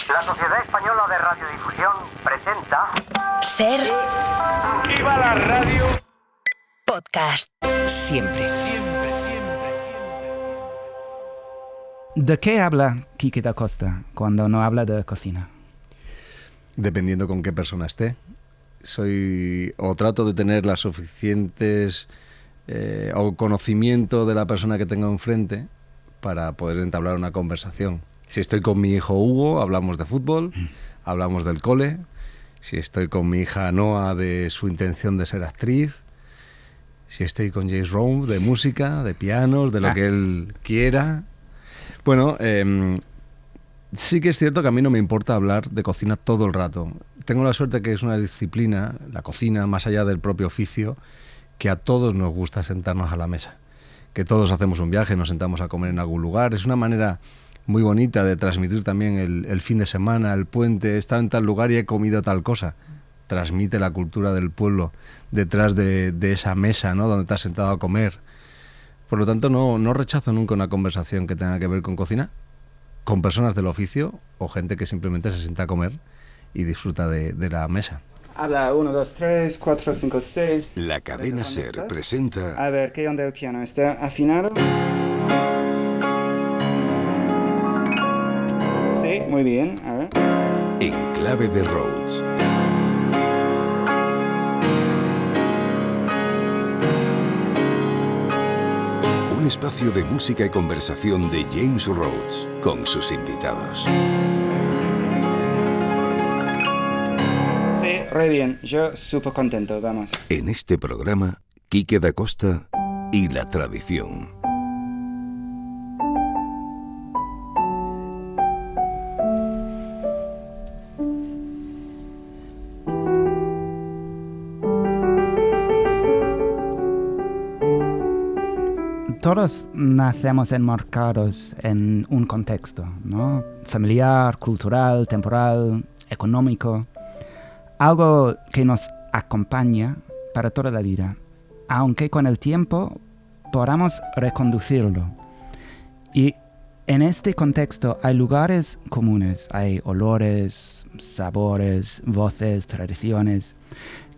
La Sociedad Española de Radiodifusión presenta... Ser... ¡Viva la radio! Podcast. Siempre. ¿De qué habla Quique da Costa cuando no habla de cocina? Dependiendo con qué persona esté. O trato de tener las suficientes o conocimiento de la persona que tengo enfrente para poder entablar una conversación. Si estoy con mi hijo Hugo, hablamos de fútbol, hablamos del cole. Si estoy con mi hija Noa, de su intención de ser actriz. Si estoy con James Rome, de música, de pianos, de lo que él quiera. Bueno, sí que es cierto que a mí no me importa hablar de cocina todo el rato. Tengo la suerte que es una disciplina, la cocina, más allá del propio oficio, que a todos nos gusta sentarnos a la mesa. Que todos hacemos un viaje, nos sentamos a comer en algún lugar. Es una manera muy bonita de transmitir también el fin de semana, el puente. He estado en tal lugar y he comido tal cosa. Transmite la cultura del pueblo detrás de esa mesa, ¿no?, donde te has sentado a comer. Por lo tanto, no rechazo nunca una conversación que tenga que ver con cocina, con personas del oficio o gente que simplemente se sienta a comer y disfruta de la mesa. Habla 1, 2, 3, 4, 5, 6. La cadena SER presenta... A ver, ¿qué onda el piano? ¿Está afinado? Sí, muy bien. A ver. En clave de Rhodes. Un espacio de música y conversación de James Rhodes con sus invitados. Sí, re bien. Yo súper contento, vamos. En este programa, Quique da Costa y la tradición. Todos nacemos enmarcados en un contexto, ¿no? Familiar, cultural, temporal, económico. Algo que nos acompaña para toda la vida, aunque con el tiempo podamos reconducirlo. Y en este contexto hay lugares comunes, hay olores, sabores, voces, tradiciones.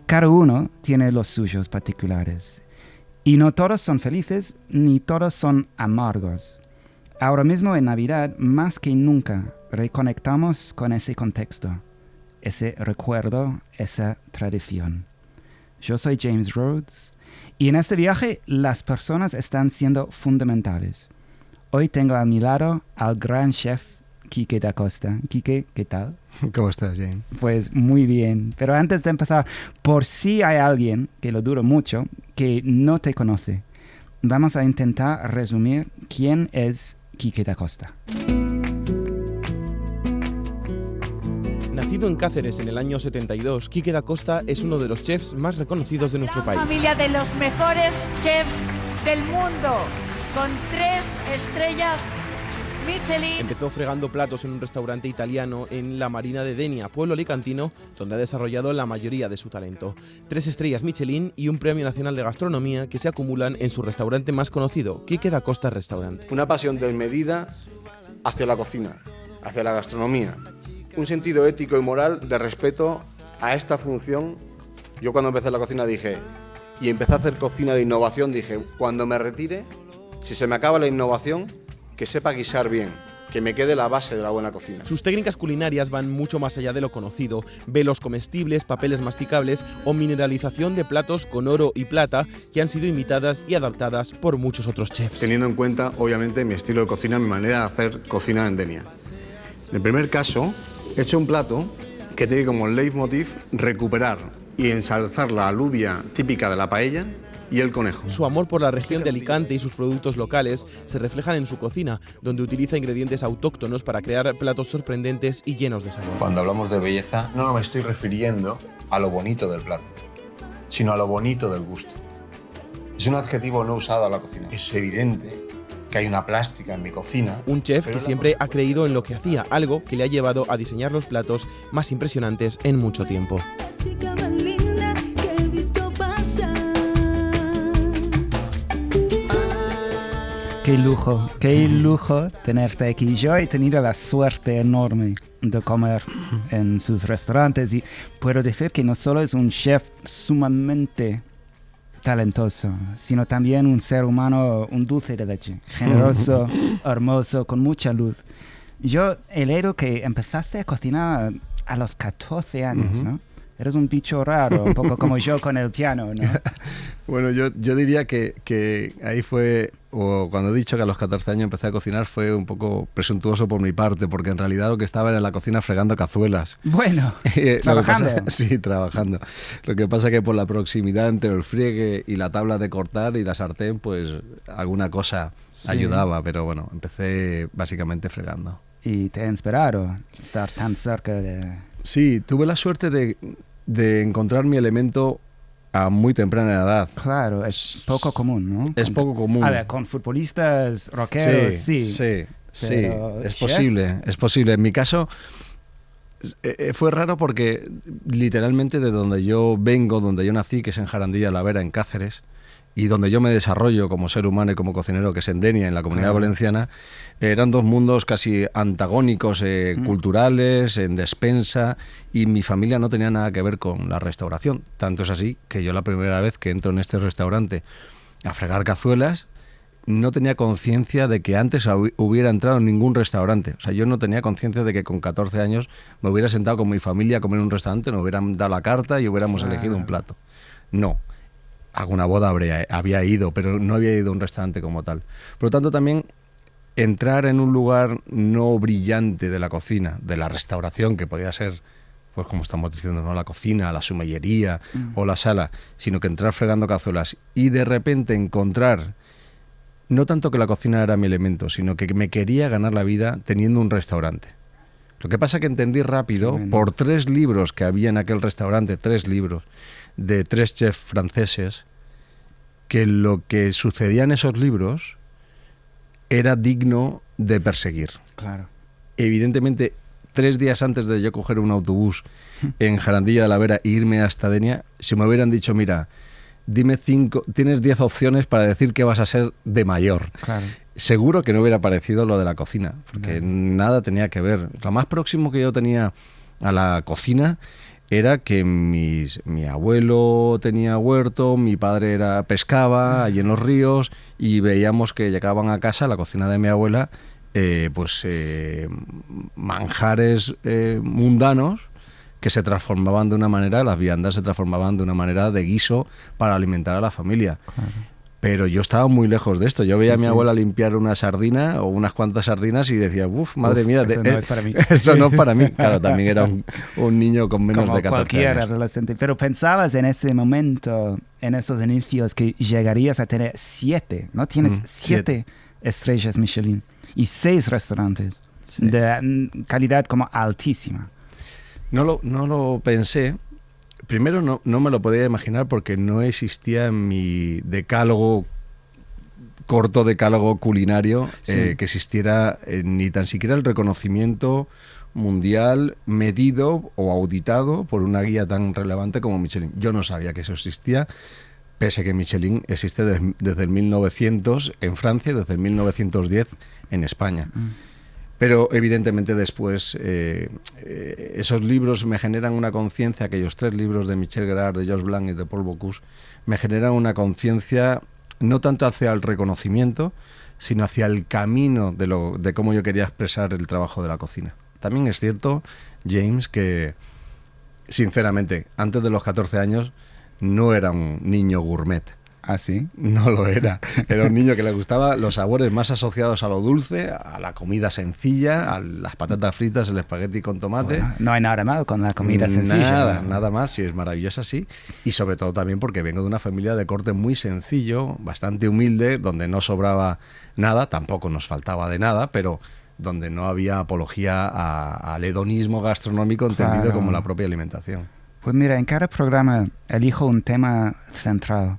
Cada uno tiene los suyos particulares. Y no todos son felices, ni todos son amargos. Ahora mismo en Navidad, más que nunca, reconectamos con ese contexto, ese recuerdo, esa tradición. Yo soy James Rhodes, y en este viaje las personas están siendo fundamentales. Hoy tengo a mi lado al gran chef Quique da Costa. Quique, ¿qué tal? ¿Cómo estás, James? Pues muy bien. Pero antes de empezar, por si hay alguien, que lo dudo mucho, que no te conoce, vamos a intentar resumir quién es Quique da Costa. Nacido en Cáceres en el año 72, Quique da Costa es uno de los chefs más reconocidos de nuestro país. Familia de los mejores chefs del mundo, con 3 estrellas Michelin. Empezó fregando platos en un restaurante italiano en la Marina de Denia, pueblo alicantino, donde ha desarrollado la mayoría de su talento. 3 estrellas Michelin y un premio nacional de gastronomía que se acumulan en su restaurante más conocido, Quique da Costa Restaurant. Una pasión desmedida hacia la cocina, hacia la gastronomía. Un sentido ético y moral de respeto a esta función. Yo cuando empecé la cocina dije, y empecé a hacer cocina de innovación, dije, cuando me retire, si se me acaba la innovación, que sepa guisar bien, que me quede la base de la buena cocina. Sus técnicas culinarias van mucho más allá de lo conocido. Velos comestibles, papeles masticables o mineralización de platos con oro y plata que han sido imitadas y adaptadas por muchos otros chefs. Teniendo en cuenta, obviamente, mi estilo de cocina, mi manera de hacer cocina en Denia. En el primer caso, he hecho un plato que tiene como leitmotiv recuperar y ensalzar la alubia típica de la paella y el conejo. Su amor por la región de Alicante y sus productos locales se reflejan en su cocina, donde utiliza ingredientes autóctonos para crear platos sorprendentes y llenos de sabor. Cuando hablamos de belleza, no me estoy refiriendo a lo bonito del plato, sino a lo bonito del gusto. Es un adjetivo no usado a la cocina. Es evidente que hay una plástica en mi cocina. Un chef que siempre ha creído en lo que hacía, algo que le ha llevado a diseñar los platos más impresionantes en mucho tiempo. Qué lujo tenerte aquí. Yo he tenido la suerte enorme de comer en sus restaurantes y puedo decir que no solo es un chef sumamente talentoso, sino también un ser humano, un dulce de leche, generoso, hermoso, con mucha luz. Yo he leído que empezaste a cocinar a los 14 años, ¿no? Eres un bicho raro, un poco como yo con el piano, ¿no? Bueno, yo diría que ahí fue, o cuando he dicho que a los 14 años empecé a cocinar, fue un poco presuntuoso por mi parte, porque en realidad lo que estaba era en la cocina fregando cazuelas. Bueno, trabajando. Sí, trabajando. Lo que pasa es que por la proximidad entre el friegue y la tabla de cortar y la sartén, pues alguna cosa ayudaba, pero bueno, empecé básicamente fregando. ¿Y te ha inspirado estar tan cerca de...? Sí, tuve la suerte de encontrar mi elemento a muy temprana edad. Claro, es poco común, ¿no? Es poco común. A ver, con futbolistas, rockeros, sí. Es posible. En mi caso fue raro porque literalmente de donde yo vengo, donde yo nací, que es en Jarandilla la Vera, en Cáceres, y donde yo me desarrollo como ser humano y como cocinero, que es en Denia, en la Comunidad Valenciana, eran dos mundos casi antagónicos, culturales, en despensa, y mi familia no tenía nada que ver con la restauración. Tanto es así que yo la primera vez que entro en este restaurante a fregar cazuelas, no tenía conciencia de que antes hubiera entrado en ningún restaurante. O sea, yo no tenía conciencia de que con 14 años me hubiera sentado con mi familia a comer en un restaurante, nos hubieran dado la carta y hubiéramos elegido un plato. No. Alguna boda había ido, pero no había ido a un restaurante como tal. Por lo tanto, también entrar en un lugar no brillante de la cocina, de la restauración, que podía ser, pues como estamos diciendo, no la cocina, la sumellería o la sala, sino que entrar fregando cazuelas y de repente encontrar, no tanto que la cocina era mi elemento, sino que me quería ganar la vida teniendo un restaurante. Lo que pasa es que entendí rápido, por 3 libros que había en aquel restaurante, 3 libros, de 3 chefs franceses, que lo que sucedía en esos libros era digno de perseguir. Claro. Evidentemente, 3 días antes de yo coger un autobús en Jarandilla de la Vera e irme hasta Denia, si me hubieran dicho, mira, dime 5, tienes 10 opciones para decir que vas a ser de mayor. Claro. Seguro que no hubiera parecido lo de la cocina, porque nada tenía que ver. Lo más próximo que yo tenía a la cocina era que mi abuelo tenía huerto, mi padre pescaba allí en los ríos y veíamos que llegaban a casa, a la cocina de mi abuela, manjares mundanos que se transformaban de una manera, las viandas se transformaban de una manera de guiso para alimentar a la familia. Claro. Pero yo estaba muy lejos de esto. Yo veía a mi abuela limpiar una sardina o unas cuantas sardinas y decía, madre mía, eso no es para mí. Eso no es para mí. Claro, también era un niño con menos como de 14 cualquier años. adolescente. Pero pensabas en ese momento, en esos inicios, que llegarías a tener 7, ¿no? Tienes 7 estrellas Michelin y 6 restaurantes de calidad como altísima. No lo pensé. Primero no me lo podía imaginar porque no existía en mi corto decálogo culinario que existiera ni tan siquiera el reconocimiento mundial medido o auditado por una guía tan relevante como Michelin. Yo no sabía que eso existía, pese a que Michelin existe desde el 1900 en Francia y desde el 1910 en España. Pero evidentemente después esos libros me generan una conciencia, aquellos 3 libros de Michel Gerard, de Georges Blanc y de Paul Bocuse, me generan una conciencia no tanto hacia el reconocimiento, sino hacia el camino de cómo yo quería expresar el trabajo de la cocina. También es cierto, James, que sinceramente, antes de los 14 años no era un niño gourmet. ¿Ah, sí? No lo era. Era un niño que le gustaba los sabores más asociados a lo dulce, a la comida sencilla, a las patatas fritas, el espagueti con tomate. Bueno, no hay nada mal con la comida sencilla. Nada más, sí, es maravillosa, sí. Y sobre todo también porque vengo de una familia de corte muy sencillo, bastante humilde, donde no sobraba nada, tampoco nos faltaba de nada, pero donde no había apología al hedonismo gastronómico entendido como la propia alimentación. Pues mira, en cada programa elijo un tema central.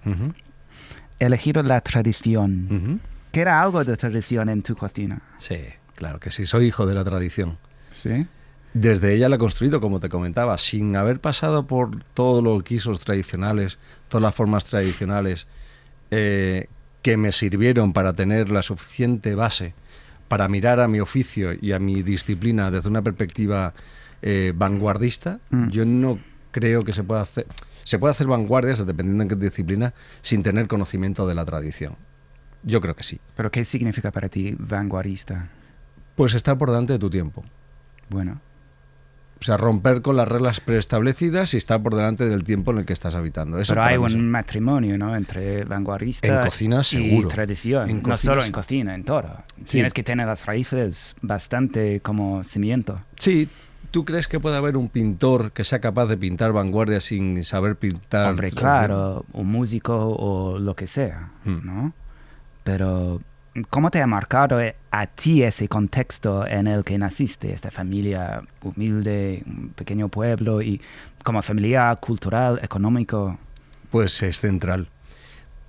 He elegido la tradición. ¿Qué era algo de tradición en tu cocina? Sí, claro que sí. Soy hijo de la tradición. ¿Sí? Desde ella la he construido, como te comentaba, sin haber pasado por todos los guisos tradicionales, todas las formas tradicionales. ¿Qué que me sirvieron para tener la suficiente base para mirar a mi oficio y a mi disciplina desde una perspectiva vanguardista, yo no creo que se pueda hacer. Se puede hacer vanguardias, dependiendo en qué disciplina, sin tener conocimiento de la tradición. Yo creo que sí. ¿Pero qué significa para ti vanguardista? Pues estar por delante de tu tiempo. Bueno. O sea, romper con las reglas preestablecidas y estar por delante del tiempo en el que estás habitando. Eso pero hay un matrimonio, ¿no?, entre vanguardista en cocina, seguro. Y tradición. En no solo en cocina, en todo. Sí. Tienes que tener las raíces bastante como cimiento. Sí. ¿Tú crees que puede haber un pintor que sea capaz de pintar vanguardia sin saber pintar? Hombre, claro, un músico o lo que sea, ¿no? Pero ¿cómo te ha marcado a ti ese contexto en el que naciste? Esta familia humilde, un pequeño pueblo, y como familia cultural, económico. Pues es central.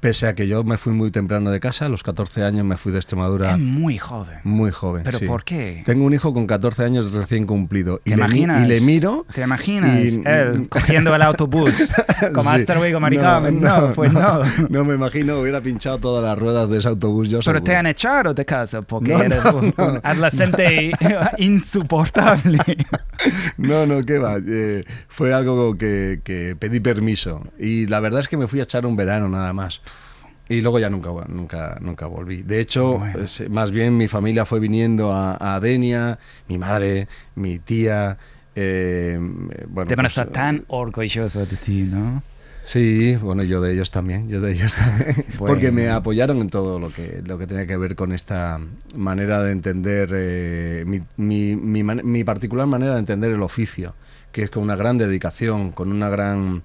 Pese a que yo me fui muy temprano de casa, a los 14 años me fui de Extremadura. Es muy joven. Muy joven, ¿Pero sí. por qué? Tengo un hijo con 14 años recién cumplido. ¿Te imaginas? Y le miro... ¿Te imaginas él cogiendo el autobús como hasta luego, Mari Carmen? No. No me imagino, hubiera pinchado todas las ruedas de ese autobús yo Pero seguro. te han echado de casa porque eres un adolescente insoportable. No, qué va. Fue algo que pedí permiso. Y la verdad es que me fui a echar un verano nada más. Y luego ya nunca volví. De hecho, bueno, más bien mi familia fue viniendo a Denia, mi madre, mi tía. Bueno, deben estar tan orgullosos de ti, ¿no? Sí, bueno, yo de ellos también. Bueno. Porque me apoyaron en todo lo que tenía que ver con esta manera de entender, mi particular manera de entender el oficio, que es con una gran dedicación, con una gran...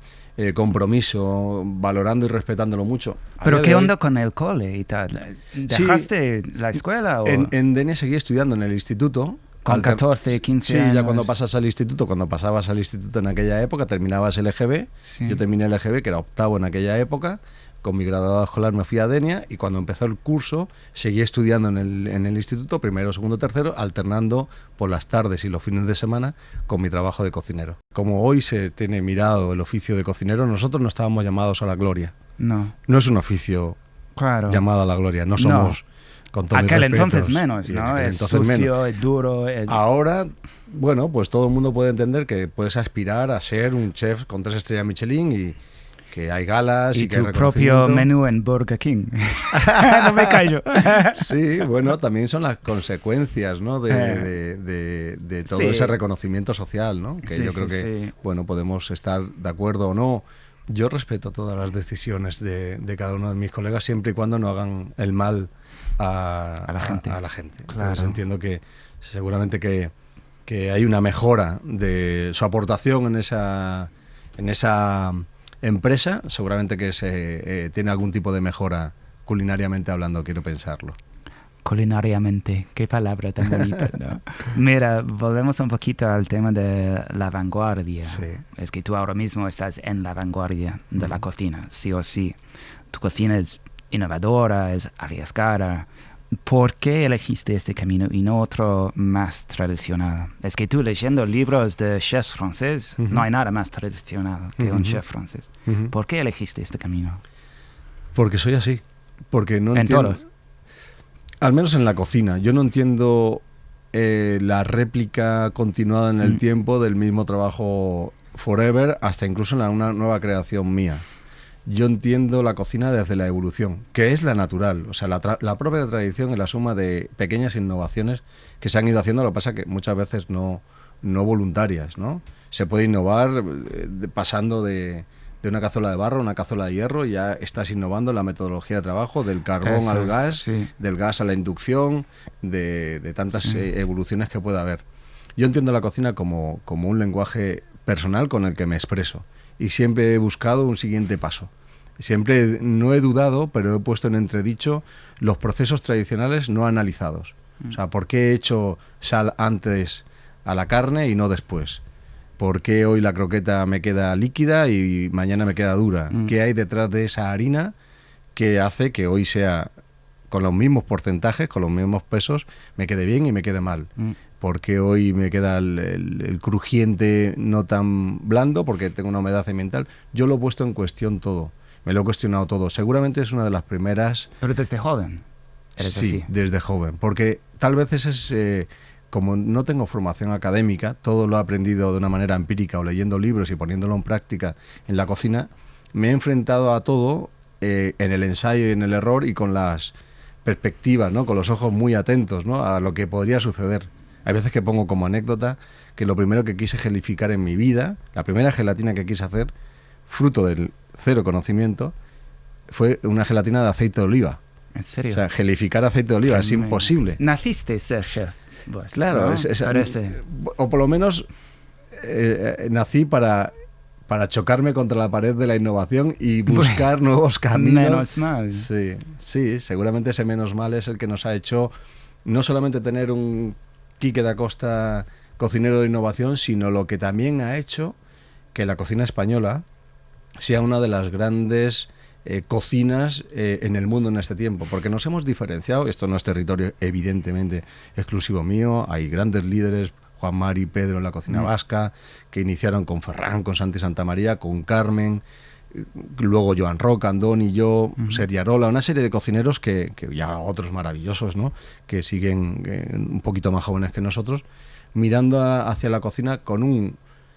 compromiso, valorando y respetándolo mucho. ¿Pero qué onda con el cole y tal? ¿Dejaste la escuela? ¿O? En Denia seguí estudiando en el instituto. Con 14, 15 años. Sí, ya cuando pasabas al instituto en aquella época, terminabas el EGB. Sí. Yo terminé el EGB, que era octavo en aquella época. Con mi graduado escolar me fui a Denia y cuando empezó el curso seguí estudiando en el instituto, primero, segundo, tercero, alternando por las tardes y los fines de semana con mi trabajo de cocinero. Como hoy se tiene mirado el oficio de cocinero, nosotros no estábamos llamados a la gloria. No es un oficio llamado a la gloria, no somos... Con todo aquel entonces menos, ¿no? Es sucio, menos. Es duro. Ahora, bueno, pues todo el mundo puede entender que puedes aspirar a ser un chef con 3 estrellas Michelin y que hay galas y que hay tu propio menú en Burger King. No me callo. Sí, bueno, también son las consecuencias, ¿no? de todo ese reconocimiento social, ¿no? Que yo creo que, bueno, podemos estar de acuerdo o no. Yo respeto todas las decisiones de cada uno de mis colegas siempre y cuando no hagan el mal a la gente. Claro. Entonces entiendo que seguramente que hay una mejora de su aportación en esa empresa, seguramente que se tiene algún tipo de mejora culinariamente hablando, quiero pensarlo. Culinariamente, qué palabra tan bonita, ¿no? Mira, volvemos un poquito al tema de la vanguardia. Sí. Es que tú ahora mismo estás en la vanguardia de la cocina, sí o sí. Tu cocina es innovadora, es arriesgada. ¿Por qué elegiste este camino y no otro más tradicional? Es que tú leyendo libros de chefs franceses, no hay nada más tradicional que un chef francés. ¿Por qué elegiste este camino? Porque soy así. Porque no entiendo... ¿En todos? Al menos en la cocina. Yo no entiendo la réplica continuada en el tiempo del mismo trabajo forever, hasta incluso en una nueva creación mía. Yo entiendo la cocina desde la evolución, que es la natural. O sea, la propia tradición es la suma de pequeñas innovaciones que se han ido haciendo, lo que pasa que muchas veces no voluntarias, ¿no? Se puede innovar pasando de una cazuela de barro a una cazuela de hierro, y ya estás innovando en la metodología de trabajo, del carbón al gas, del gas a la inducción, de tantas evoluciones que puede haber. Yo entiendo la cocina como un lenguaje personal con el que me expreso. Y siempre he buscado un siguiente paso. Siempre no he dudado, pero he puesto en entredicho los procesos tradicionales no analizados. O sea, ¿por qué he hecho sal antes a la carne y no después? ¿Por qué hoy la croqueta me queda líquida y mañana me queda dura? ¿Qué hay detrás de esa harina que hace que hoy sea, con los mismos porcentajes, con los mismos pesos, me quede bien y me quede mal? ¿Por qué hoy me queda el crujiente no tan blando? Porque tengo una humedad ambiental. Yo lo he puesto en cuestión todo. me lo he cuestionado todo. Seguramente es una de las primeras... Pero desde joven eres sí, así. desde joven, porque tal vez ese es... como no tengo formación académica, todo lo he aprendido de una manera empírica o leyendo libros y poniéndolo en práctica en la cocina, me he enfrentado a todo en el ensayo y en el error y con las perspectivas, ¿no? Con los ojos muy atentos, ¿no? A lo que podría suceder. Hay veces que pongo como anécdota que lo primero que quise gelificar en mi vida, la primera gelatina que quise hacer, fruto del cero conocimiento, fue una gelatina de aceite de oliva. ¿En serio? O sea, gelificar aceite de oliva es imposible. Naciste ser chef. Pues, claro, ¿no? Parece. O por lo menos nací para chocarme contra la pared de la innovación y buscar nuevos caminos. Menos mal. Sí, seguramente ese menos mal es el que nos ha hecho no solamente tener un Quique da Costa cocinero de innovación, sino lo que también ha hecho que la cocina española sea una de las grandes cocinas en el mundo en este tiempo, porque nos hemos diferenciado. Esto no es territorio evidentemente exclusivo mío, hay grandes líderes, Juan Mari y Pedro en la cocina vasca, que iniciaron con Ferran, con Santi Santamaría, con Carmen, luego Joan Roca, Andoni, yo, Seriarola, una serie de cocineros que ya otros maravillosos, ¿no? Que siguen un poquito más jóvenes que nosotros, mirando hacia la cocina con un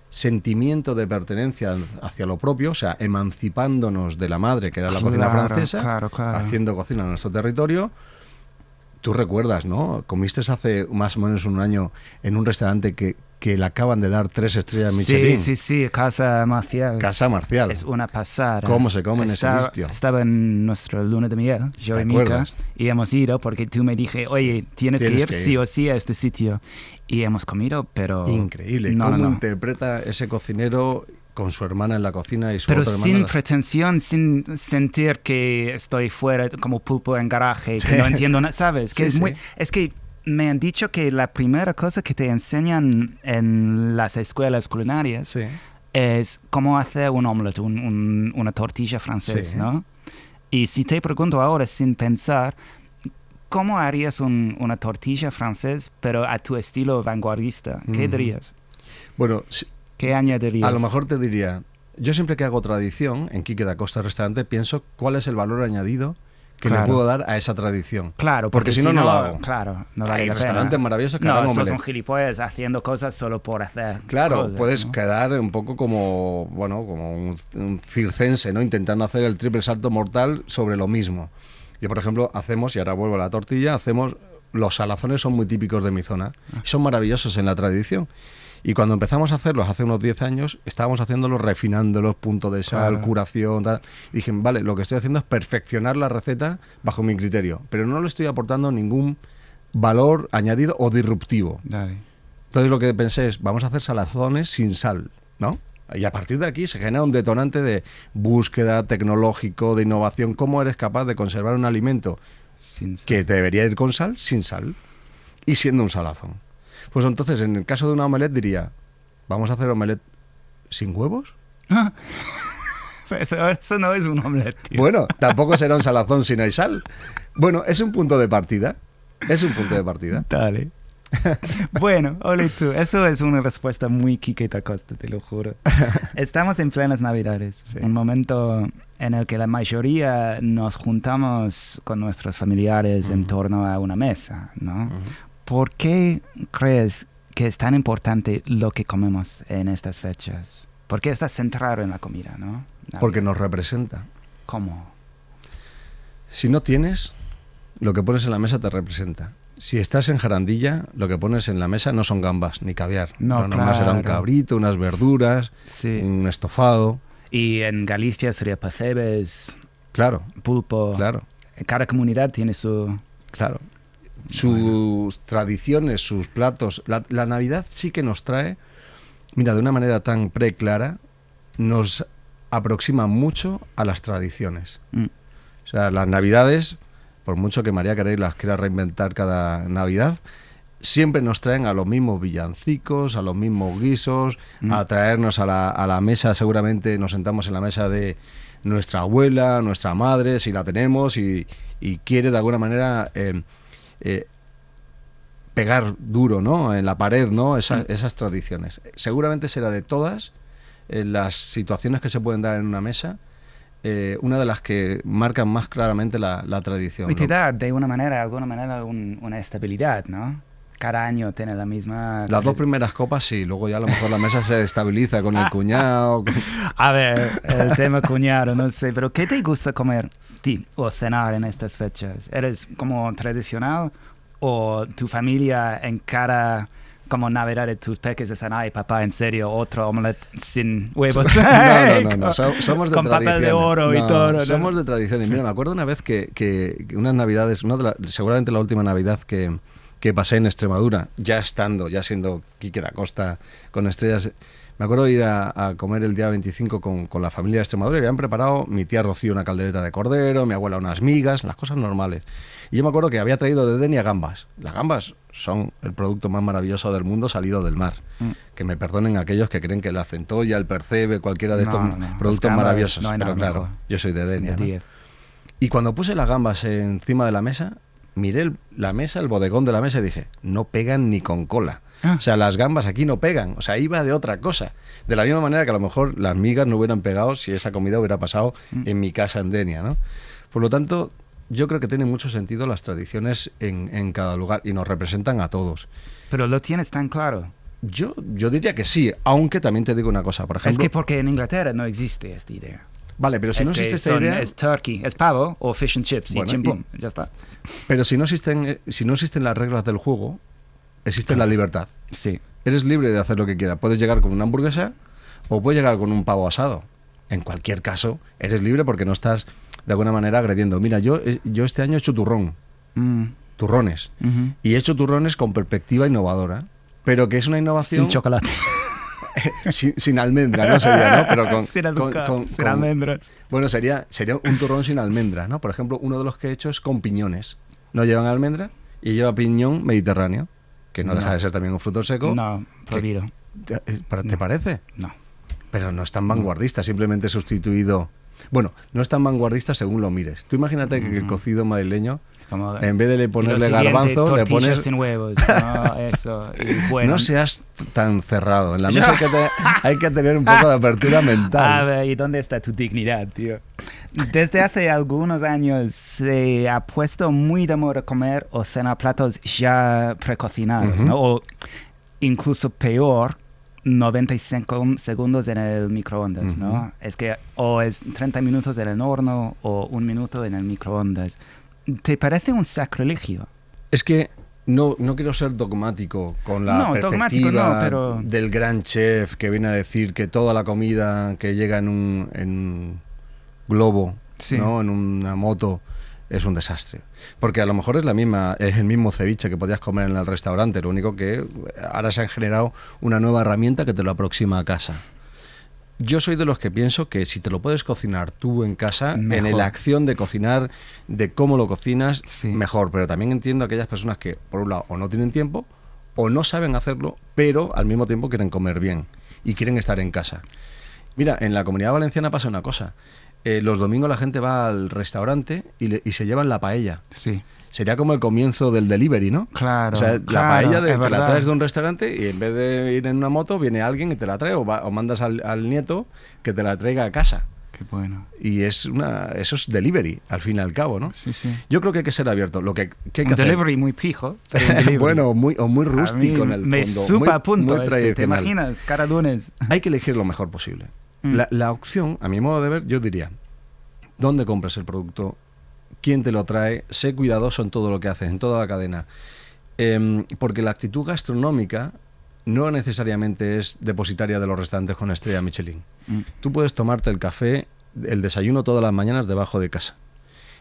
sentimiento de pertenencia hacia lo propio, o sea, emancipándonos de la madre, que era la cocina francesa, haciendo cocina en nuestro territorio. Tú recuerdas, ¿no? Comiste hace más o menos un año en un restaurante que le acaban de dar 3 estrellas Michelin. Sí, Casa Marcial. Casa Marcial. Es una pasada. ¿Cómo se come en ese sitio? Estaba en nuestra luna de miel, yo y Mica, y hemos ido porque tú me dijiste, oye, tienes que ir sí o sí a este sitio. Y hemos comido, pero... Increíble. ¿Cómo interpreta ese cocinero con su hermana en la cocina y su pero otra hermana? Pero sin pretensión, sin sentir que estoy fuera como pulpo en garaje, que no entiendo nada, ¿sabes? Que es que me han dicho que la primera cosa que te enseñan en las escuelas culinarias es cómo hacer un omelette, una tortilla francesa, ¿no? Y si te pregunto ahora sin pensar, ¿cómo harías una tortilla francesa pero a tu estilo vanguardista? ¿Qué dirías? Bueno, ¿qué añadirías? A lo mejor te diría, yo siempre que hago tradición en Quique da Costa Restaurante pienso cuál es el valor añadido que le puedo dar a esa tradición. Claro, porque si no, no la hago. Claro, no vale Hay la restaurantes pena. maravillosos que no, hagan esos omelette. son gilipollas haciendo cosas solo por hacer. Claro, cosas, puedes ¿no? quedar un poco como, bueno, como un circense, ¿no? Intentando hacer el triple salto mortal sobre lo mismo. Yo, por ejemplo, hacemos, y ahora vuelvo a la tortilla, los salazones son muy típicos de mi zona. Son maravillosos en la tradición. Y cuando empezamos a hacerlos hace unos 10 años, estábamos haciéndolos, refinándolos, punto de sal, curación, tal. Y dije, vale, lo que estoy haciendo es perfeccionar la receta bajo mi criterio, pero no le estoy aportando ningún valor añadido o disruptivo. Dale. Entonces lo que pensé es, vamos a hacer salazones sin sal, ¿no? Y a partir de aquí se genera un detonante de búsqueda tecnológico, de innovación. ¿Cómo eres capaz de conservar un alimento que debería ir con sal, sin sal, y siendo un salazón? Pues entonces, en el caso de una omelette diría, ¿vamos a hacer omelette sin huevos? Eso no es un omelette, tío. Bueno, tampoco será un salazón si no hay sal. Bueno, es un punto de partida. Es un punto de partida. Dale. Bueno, ole tú, eso es una respuesta muy Quique da Costa, te lo juro. Estamos en plenas Navidades, un momento en el que la mayoría nos juntamos con nuestros familiares en torno a una mesa, ¿no? ¿Por qué crees que es tan importante lo que comemos en estas fechas? ¿Por qué estás centrado en la comida, no? Porque nos representa. ¿Cómo? Si no tienes, lo que pones en la mesa te representa. Si estás en Jarandilla, lo que pones en la mesa no son gambas ni caviar. No, nomás será un cabrito, unas verduras, un estofado. Y en Galicia sería percebes, pulpo. Claro. Cada comunidad tiene su... Claro. Sus tradiciones, sus platos. La Navidad sí que nos trae, mira, de una manera tan preclara, nos aproxima mucho a las tradiciones. O sea, las Navidades, por mucho que María Carey las quiera reinventar cada Navidad, siempre nos traen a los mismos villancicos, a los mismos guisos, a traernos a la mesa. Seguramente nos sentamos en la mesa de nuestra abuela, nuestra madre, si la tenemos, y quiere de alguna manera... pegar duro, ¿no? En la pared, ¿no? Esas tradiciones. Seguramente será de todas las situaciones que se pueden dar en una mesa una de las que marcan más claramente la tradición. Y te da de alguna manera una estabilidad, ¿no? Cada año tiene la misma... Las 2 primeras copas sí, luego ya a lo mejor la mesa se estabiliza con el cuñado. A ver, el tema cuñado, no sé, pero ¿qué te gusta comer o cenar en estas fechas? ¿Eres como tradicional o tu familia en cada... como Navidad de tus peques están, ay papá, en serio, otro omelette sin huevos? No, somos de con papel de oro y todo. ¿no? Somos de tradiciones. Mira, me acuerdo una vez que unas Navidades, seguramente la última Navidad que pasé en Extremadura, ya siendo Quique da Costa con estrellas, me acuerdo de ir a comer el día 25 con la familia de Extremadura y habían preparado mi tía Rocío una caldereta de cordero, mi abuela unas migas, las cosas normales. Y yo me acuerdo que había traído de Denia gambas. Las gambas son el producto más maravilloso del mundo salido del mar. Que me perdonen aquellos que creen que la centolla, el percebe, cualquiera de estos productos maravillosos. No, pero claro, mejor. Yo soy de Denia. ¿no? Y cuando puse las gambas encima de la mesa, miré la mesa, el bodegón de la mesa y dije, no pegan ni con cola. O sea, las gambas aquí no pegan. O sea, iba de otra cosa. De la misma manera que a lo mejor las migas no hubieran pegado si esa comida hubiera pasado en mi casa en Denia, ¿no? Por lo tanto, yo creo que tienen mucho sentido las tradiciones en cada lugar y nos representan a todos. Pero lo tienes tan claro. Yo diría que sí, aunque también te digo una cosa, por ejemplo... Es que porque en Inglaterra no existe esta idea. Vale, pero si no existe esta idea... Es turkey, es pavo o fish and chips, bueno, y chimpum, ya está. Pero si no existen las reglas del juego, existe la libertad. Sí. Eres libre de hacer lo que quieras. Puedes llegar con una hamburguesa o puedes llegar con un pavo asado. En cualquier caso, eres libre porque no estás, de alguna manera, agrediendo. Mira, yo este año he hecho turrones. Y he hecho turrones con perspectiva innovadora. Pero que es una innovación... Sin chocolate. sin almendra, no sería, ¿no? Pero sin almendras. Bueno, sería un turrón sin almendra, ¿no? Por ejemplo, uno de los que he hecho es con piñones. No llevan almendra y lleva piñón mediterráneo, que no deja de ser también un fruto seco. No, prohibido. ¿Te parece? No. Pero no es tan vanguardista, simplemente he sustituido... Bueno, no es tan vanguardista según lo mires. Tú imagínate que el cocido madrileño, en vez de ponerle garbanzo, le pones... sin huevos, no, eso, y bueno. No seas tan cerrado. En la mesa hay que tener un poco de apertura mental. A ver, ¿y dónde está tu dignidad, tío? Desde hace algunos años se ha puesto muy de moda comer o cenar platos ya precocinados, ¿no? O incluso peor, 95 segundos en el microondas, ¿no? Es que o es 30 minutos en el horno o 1 minuto en el microondas. ¿Te parece un sacrilegio? Es que no quiero ser dogmático con la perspectiva del gran chef que viene a decir que toda la comida que llega en un globo, ¿no? En una moto, es un desastre. Porque a lo mejor es el mismo ceviche que podías comer en el restaurante, lo único que ahora se han generado una nueva herramienta que te lo aproxima a casa. Yo soy de los que pienso que si te lo puedes cocinar tú en casa, mejor. En la acción de cocinar, de cómo lo cocinas, mejor. Pero también entiendo a aquellas personas que, por un lado, o no tienen tiempo, o no saben hacerlo, pero al mismo tiempo quieren comer bien y quieren estar en casa. Mira, en la Comunidad Valenciana pasa una cosa. Los domingos la gente va al restaurante y se llevan la paella. Sí. Sería como el comienzo del delivery, ¿no? Claro. O sea, la paella te la traes de un restaurante y en vez de ir en una moto viene alguien y te la trae o mandas al nieto que te la traiga a casa. Qué bueno. Y eso es delivery, al fin y al cabo, ¿no? Sí, sí. Yo creo que hay que ser abierto. Lo que hay que un hacer... delivery muy pijo. Pero bueno, muy rústico en el fondo. Me supa a punto muy tradicional. ¿Te imaginas? Cada lunes. Hay que elegir lo mejor posible. La opción, a mi modo de ver, yo diría, ¿dónde compras el producto? ¿Quién te lo trae? Sé cuidadoso en todo lo que haces, en toda la cadena. Porque la actitud gastronómica no necesariamente es depositaria de los restaurantes con estrella Michelin. Tú puedes tomarte el café, el desayuno todas las mañanas debajo de casa.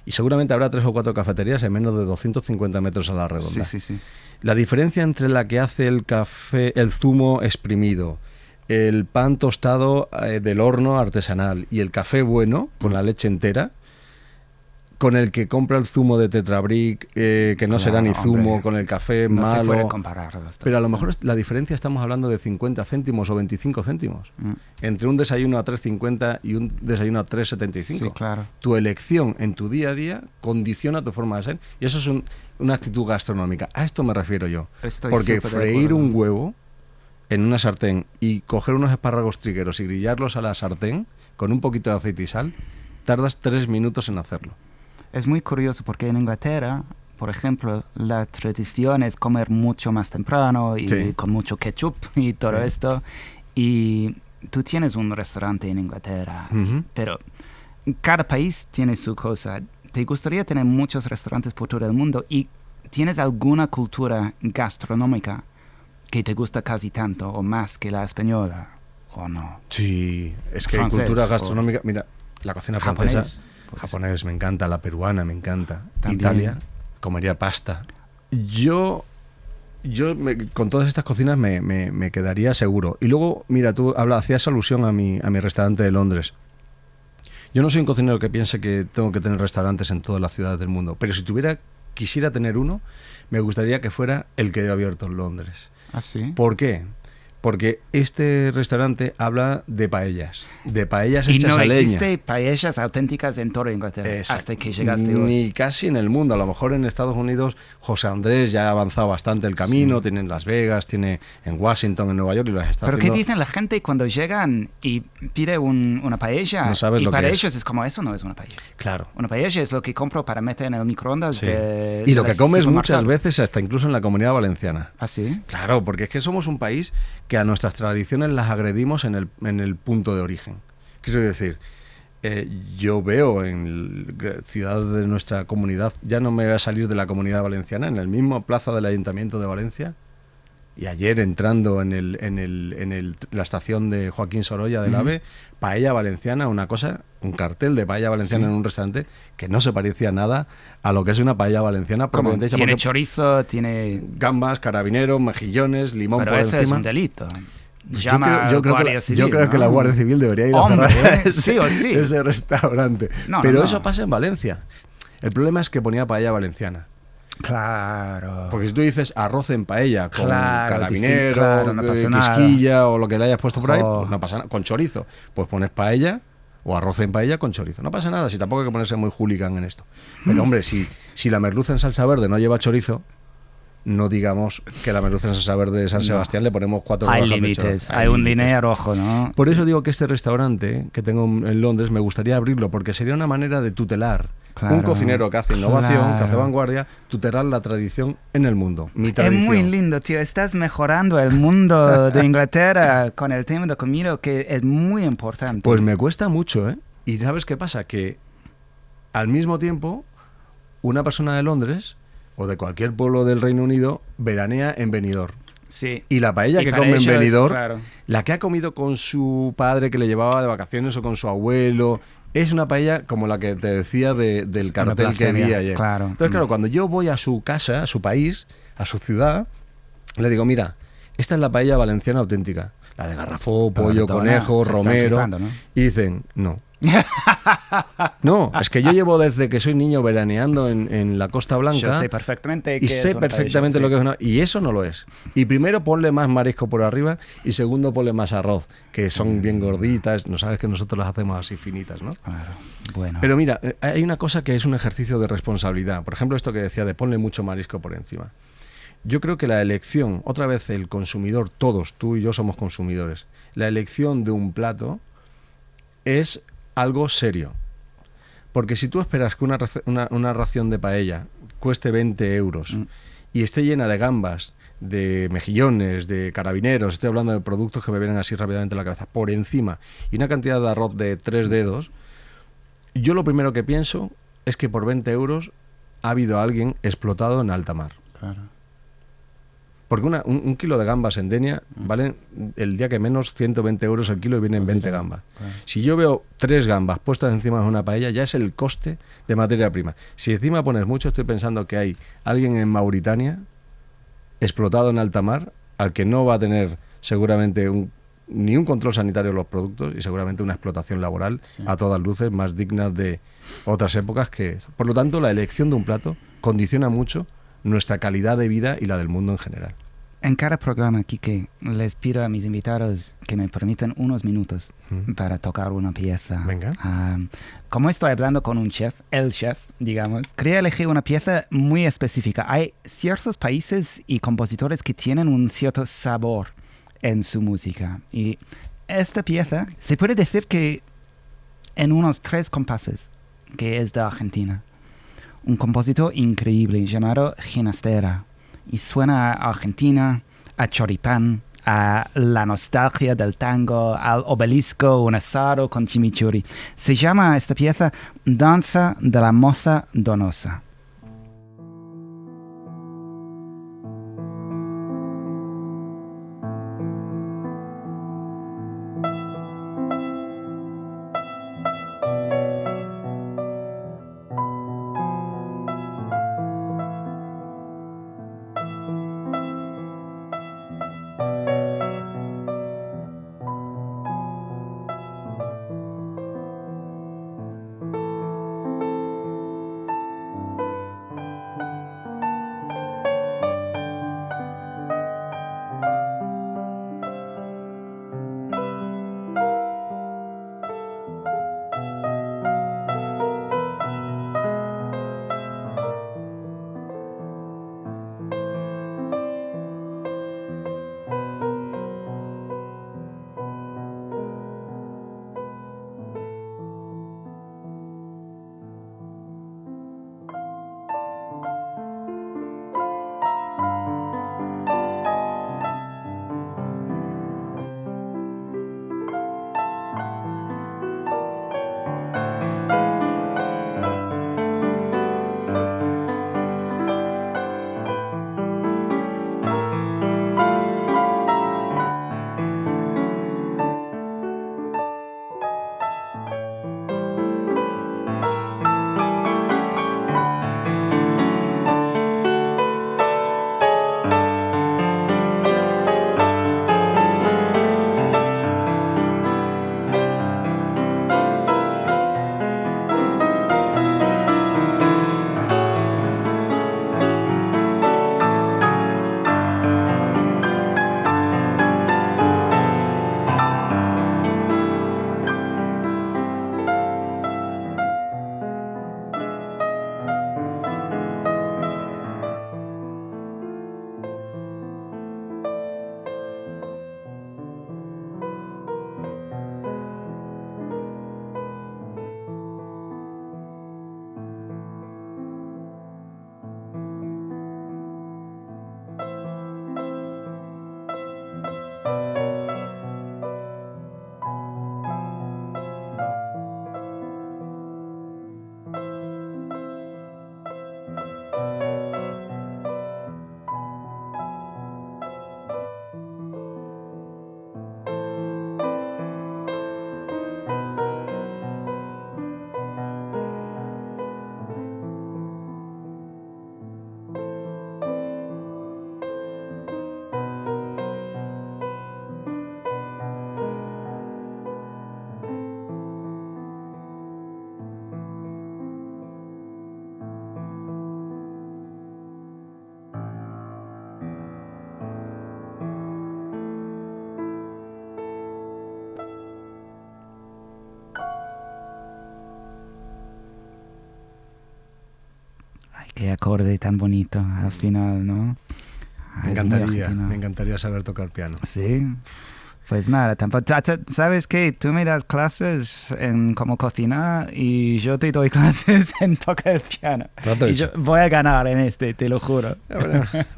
Y seguramente habrá 3 o 4 cafeterías en menos de 250 metros a la redonda. Sí. La diferencia entre la que hace el café, el zumo exprimido, el pan tostado del horno artesanal y el café bueno, con la leche entera, con el que compra el zumo de Tetrabric, que no será ni zumo, hombre, con el café no malo. Se puede comparar los pero a lo mejor la diferencia estamos hablando de 50 céntimos o 25 céntimos. Entre un desayuno a 3,50 y un desayuno a 3,75. Sí, claro. Tu elección en tu día a día condiciona tu forma de ser. Y eso es una actitud gastronómica. A esto me refiero yo. Porque freír un huevo en una sartén y coger unos espárragos trigueros y grillarlos a la sartén con un poquito de aceite y sal tardas 3 minutos en hacerlo. Es muy curioso porque en Inglaterra, por ejemplo, la tradición es comer mucho más temprano y Sí. con mucho ketchup y todo esto. Y tú tienes un restaurante en Inglaterra, Ujú. pero cada país tiene su cosa. ¿Te gustaría tener muchos restaurantes por todo el mundo? ¿Y tienes alguna cultura gastronómica que te gusta casi tanto o más que la española o no? Sí, es que hay Francés, cultura o gastronómica. Mira, la cocina japonés, francesa, por japonés me encanta, la peruana me encanta, También. Italia, comería pasta. Con todas estas cocinas me quedaría seguro. Y luego, mira, tú hacías alusión a mi restaurante de Londres. Yo no soy un cocinero que piense que tengo que tener restaurantes en todas las ciudades del mundo, pero si quisiera tener uno, me gustaría que fuera el que he abierto en Londres. ¿Ah, sí? ¿Por qué? Porque este restaurante habla de paellas Y hechas no a leña. existe paellas auténticas en toda Inglaterra Exacto. hasta que llegaste Ni vos. casi en el mundo. A lo mejor en Estados Unidos José Andrés ya ha avanzado bastante el camino, tiene en Las Vegas, tiene en Washington, en Nueva York y las está ¿Pero qué haciendo. dicen la gente cuando llegan y pide una paella? No sabes y lo para que es. ellos es como, eso no es una paella. Claro. Una paella es lo que compro para meter en el microondas Sí. de Y lo del que comes supermercado. muchas veces hasta incluso en la Comunidad Valenciana. ¿Ah, sí? Claro, porque es que somos un país que a nuestras tradiciones las agredimos en el punto de origen. Quiero decir, yo veo en ciudades de nuestra comunidad, ya no me voy a salir de la Comunidad Valenciana, en el mismo plaza del Ayuntamiento de Valencia, y ayer entrando en la estación de Joaquín Sorolla del AVE, paella valenciana, un cartel de paella valenciana en un restaurante que no se parecía nada a lo que es una paella valenciana Como propiamente hecha, tiene porque chorizo, tiene... gambas, carabineros, mejillones, limón Pero por eso encima. es un delito. Pues Llama yo creo Guardia que, Civil, yo creo que ¿no? la Guardia Civil debería ir a Hombre, cerrar sí o sí. ese restaurante. No, Pero no. eso pasa en Valencia. El problema es que ponía paella valenciana. Claro. Porque si tú dices arroz en paella con Claro, carabinero, claro, no pasa nada. quisquilla o lo que le hayas puesto por ahí, Jo. pues no pasa nada. Con chorizo, pues pones paella o arroz en paella con chorizo. No pasa nada, si tampoco hay que ponerse muy hooligan en esto. Pero hombre, si la merluza en salsa verde no lleva chorizo, no digamos que la merluza en salsa verde de San Sebastián le ponemos 4 Hay rodajas de límites, chorizo. hay un límites. línea rojo, ¿no? Por eso digo que este restaurante que tengo en Londres me gustaría abrirlo, porque sería una manera de tutelar. Claro, Un cocinero que hace innovación, que hace claro. vanguardia, tutelar la tradición en el mundo. Mi Es tradición. muy lindo, tío. Estás mejorando el mundo de Inglaterra con el tema de comida, que es muy importante. Pues me cuesta mucho, ¿eh? Y ¿sabes qué pasa? Que al mismo tiempo, una persona de Londres o de cualquier pueblo del Reino Unido veranea en Benidorm. Sí. Y la paella Y que para come en ellos, Benidorm, claro. la que ha comido con su padre que le llevaba de vacaciones o con su abuelo, es una paella como la que te decía del una cartel que blasfemia, vi ayer. claro. Entonces, claro, cuando yo voy a su casa, a su país, a su ciudad, le digo, mira, esta es la paella valenciana auténtica. La de garrafó, pollo, Perdona, conejo, están romero. flipando, ¿no? Y dicen, no. No, es que yo llevo desde que soy niño veraneando en la Costa Blanca. Yo sé perfectamente Y qué sé es una perfectamente paella, lo que sí. es una... Y eso no lo es. Y primero ponle más marisco por arriba y segundo ponle más arroz, que son bien gorditas. No sabes que nosotros las hacemos así finitas, ¿no? Claro. Bueno. Pero mira, hay una cosa que es un ejercicio de responsabilidad. Por ejemplo, esto que decía de ponle mucho marisco por encima. Yo creo que la elección, otra vez el consumidor, todos, tú y yo somos consumidores, la elección de un plato es algo serio. Porque si tú esperas que una ración de paella cueste 20 euros y esté llena de gambas, de mejillones, de carabineros, estoy hablando de productos que me vienen así rápidamente a la cabeza, por encima, y una cantidad de arroz de 3 dedos, yo lo primero que pienso es que por 20 euros ha habido alguien explotado en alta mar. Claro. Porque un kilo de gambas en Denia vale el día que menos 120 euros el kilo y vienen 20 gambas. Claro. Si yo veo 3 gambas puestas encima de una paella, ya es el coste de materia prima. Si encima pones mucho, estoy pensando que hay alguien en Mauritania explotado en alta mar, al que no va a tener seguramente ni un control sanitario de los productos y seguramente una explotación laboral a todas luces más digna de otras épocas que... Por lo tanto, la elección de un plato condiciona mucho nuestra calidad de vida y la del mundo en general. En cada programa, Quique, les pido a mis invitados que me permitan unos minutos para tocar una pieza. Venga. Como estoy hablando con un chef, el chef, digamos, quería elegir una pieza muy específica. Hay ciertos países y compositores que tienen un cierto sabor en su música. Y esta pieza, se puede decir que en unos 3 compases, que es de Argentina. Un compositor increíble llamado Ginastera. Y suena a Argentina, a choripán, a la nostalgia del tango, al obelisco, un asado con chimichurri. Se llama esta pieza Danza de la Moza Donosa. Qué acorde tan bonito al final, ¿no? Me encantaría saber tocar piano. Sí. Pues nada, tampoco. ¿Sabes qué? Tú me das clases en cómo cocinar y yo te doy clases en tocar el piano. Y yo voy a ganar en este, te lo juro.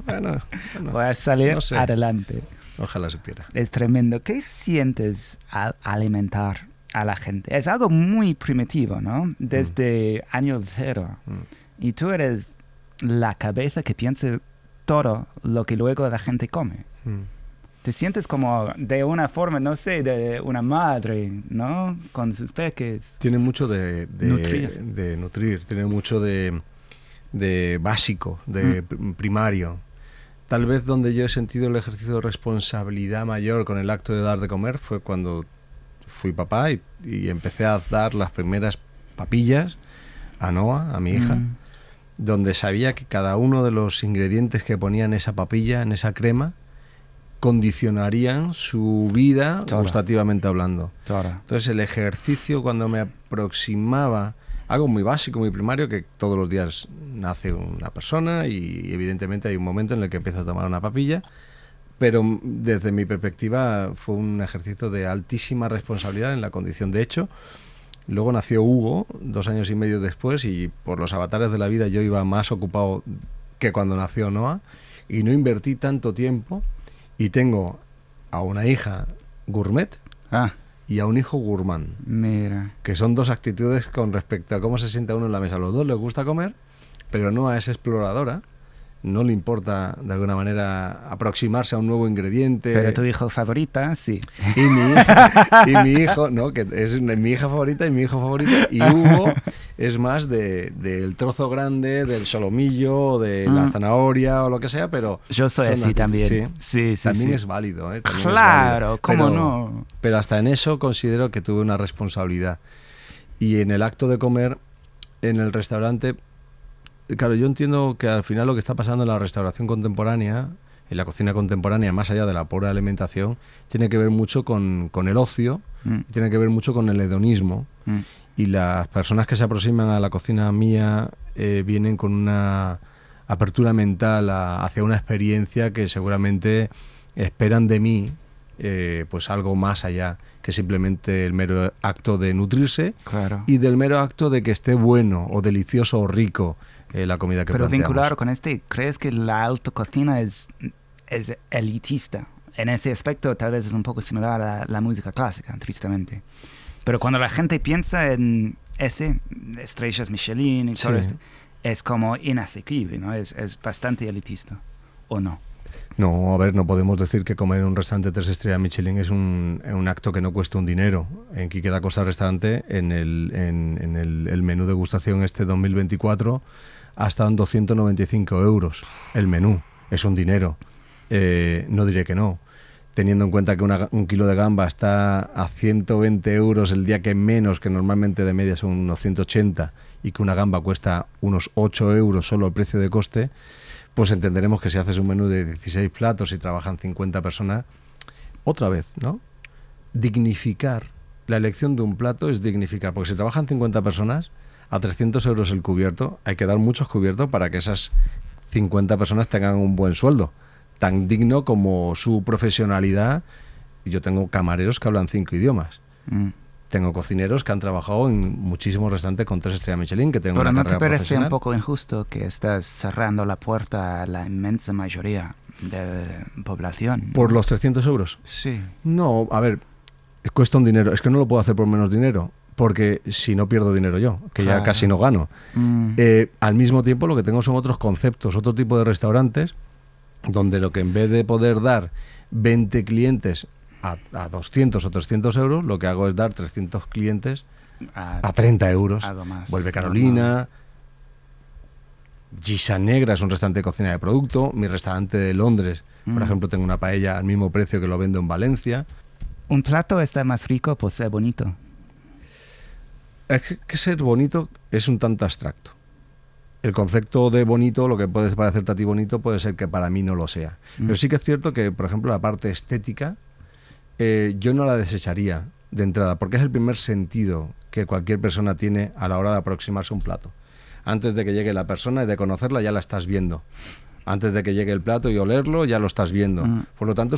Bueno, voy a salir adelante. Ojalá supiera. Es tremendo. ¿Qué sientes al alimentar a la gente? Es algo muy primitivo, ¿no? Desde año cero. Y tú eres la cabeza que piensa todo lo que luego la gente come. Te sientes como de una forma, no sé, de una madre, ¿no? Con sus peques. Tiene mucho de nutrir, tiene mucho de básico, de primario. Tal vez donde yo he sentido el ejercicio de responsabilidad mayor con el acto de dar de comer fue cuando fui papá y empecé a dar las primeras papillas a Noah, a mi hija, donde sabía que cada uno de los ingredientes que ponía en esa papilla, en esa crema, condicionarían su vida gustativamente hablando. Entonces el ejercicio, cuando me aproximaba, algo muy básico, muy primario, que todos los días nace una persona y evidentemente hay un momento en el que empieza a tomar una papilla, pero desde mi perspectiva fue un ejercicio de altísima responsabilidad en la condición. De hecho, Luego nació Hugo, 2 años y medio después, y por los avatares de la vida yo iba más ocupado que cuando nació Noah, y no invertí tanto tiempo, y tengo a una hija gourmet y a un hijo gourmand. Mira. Que son 2 actitudes con respecto a cómo se sienta uno en la mesa. A los 2 les gusta comer, pero Noah es exploradora. No le importa, de alguna manera, aproximarse a un nuevo ingrediente. Pero tu hijo favorita, sí. Y mi hijo, ¿no? Que es mi hija favorita y mi hijo favorito. Y Hugo es más del trozo grande, del solomillo, de la zanahoria o lo que sea, pero... Yo soy así también. Sí, también es válido, ¿eh? También claro, es válido. ¿cómo no? Pero hasta en eso considero que tuve una responsabilidad. Y en el acto de comer, en el restaurante... Claro, yo entiendo que al final lo que está pasando en la restauración contemporánea, en la cocina contemporánea, más allá de la pura alimentación, tiene que ver mucho con el ocio, tiene que ver mucho con el hedonismo. Y las personas que se aproximan a la cocina mía vienen con una apertura mental hacia una experiencia que seguramente esperan de mí pues algo más allá que simplemente el mero acto de nutrirse y del mero acto de que esté bueno o delicioso o rico la comida que planteamos. Pero vinculado con ¿crees que la alta cocina es elitista? En ese aspecto tal vez es un poco similar a la música clásica, tristemente. Pero cuando la gente piensa en estrellas Michelin y todo esto, es como inasequible, ¿no? Es bastante elitista, ¿o no? No, a ver, no podemos decir que comer en un restaurante 3 estrellas Michelin es un acto que no cuesta un dinero. En Quique da Costa Restaurante, en el menú degustación 2024, hasta en 295 euros el menú. Es un dinero. No diré que no. Teniendo en cuenta que un kilo de gamba está a 120 euros el día que menos, que normalmente de media son unos 180, y que una gamba cuesta unos 8 euros solo el precio de coste, pues entenderemos que si haces un menú de 16 platos y trabajan 50 personas, otra vez, ¿no? Dignificar. La elección de un plato es dignificar, porque si trabajan 50 personas, a 300 euros el cubierto, hay que dar muchos cubiertos para que esas 50 personas tengan un buen sueldo, tan digno como su profesionalidad. Yo tengo camareros que hablan 5 idiomas. Tengo cocineros que han trabajado en muchísimos restaurantes con 3 estrellas Michelin, que tengo una carrera profesional. ¿Pero no te parece un poco injusto que estás cerrando la puerta a la inmensa mayoría de población? ¿Por los 300 euros? Sí. No, a ver, cuesta un dinero. Es que no lo puedo hacer por menos dinero, porque si no pierdo dinero yo, que ya casi no gano. Al mismo tiempo lo que tengo son otros conceptos, otro tipo de restaurantes, donde lo que en vez de poder dar 20 clientes a 200 o 300 euros, lo que hago es dar 300 clientes a 30 euros. Algo más. Vuelve Carolina, Gisa Negra es un restaurante de cocina de producto. Mi restaurante de Londres, por ejemplo, tengo una paella al mismo precio que lo vendo en Valencia. Un plato está más rico por ser bonito. Es que ser bonito es un tanto abstracto. El concepto de bonito, lo que puede parecerte a ti bonito, puede ser que para mí no lo sea. Pero sí que es cierto que, por ejemplo, la parte estética, yo no la desecharía de entrada, porque es el primer sentido que cualquier persona tiene a la hora de aproximarse a un plato. Antes de que llegue la persona y de conocerla, ya la estás viendo. Antes de que llegue el plato y olerlo, ya lo estás viendo. Por lo tanto,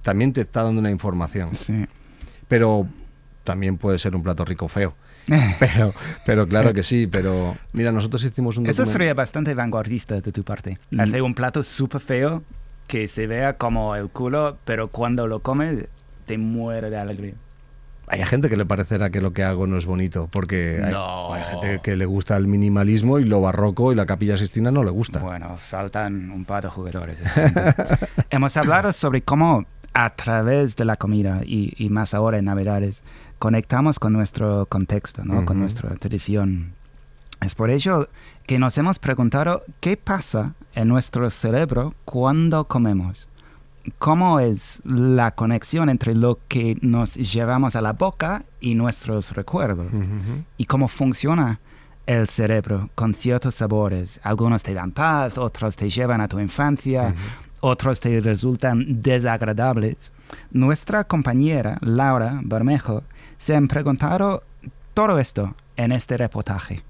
también te está dando una información. Sí. Pero también puede ser un plato rico o feo. Pero claro que sí, pero mira, nosotros hicimos un documento. Eso sería bastante vanguardista de tu parte. Hacer un plato súper feo que se vea como el culo, pero cuando lo comes te muere de alegría. Hay gente que le parecerá que lo que hago no es bonito, porque hay gente que le gusta el minimalismo y lo barroco y la Capilla Sixtina no le gusta. Bueno, faltan un par de jugadores. Hemos hablado sobre cómo a través de la comida y más ahora en Navidades conectamos con nuestro contexto, ¿no? Con nuestra tradición. Es por ello que nos hemos preguntado qué pasa en nuestro cerebro cuando comemos. ¿Cómo es la conexión entre lo que nos llevamos a la boca y nuestros recuerdos? Y cómo funciona el cerebro con ciertos sabores. Algunos te dan paz, otros te llevan a tu infancia, otros te resultan desagradables. Nuestra compañera Laura Bermejo se han preguntado todo esto en este reportaje.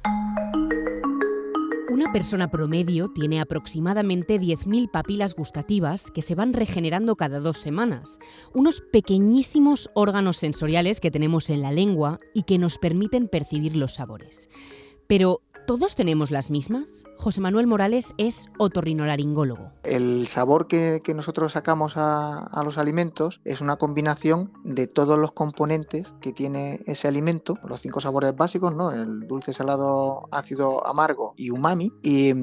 Una persona promedio tiene aproximadamente 10.000 papilas gustativas que se van regenerando cada 2 semanas, unos pequeñísimos órganos sensoriales que tenemos en la lengua y que nos permiten percibir los sabores. Pero, ¿todos tenemos las mismas? José Manuel Morales es otorrinolaringólogo. El sabor que nosotros sacamos a los alimentos es una combinación de todos los componentes que tiene ese alimento, los 5 sabores básicos, ¿no? El dulce, salado, ácido, amargo y umami. Y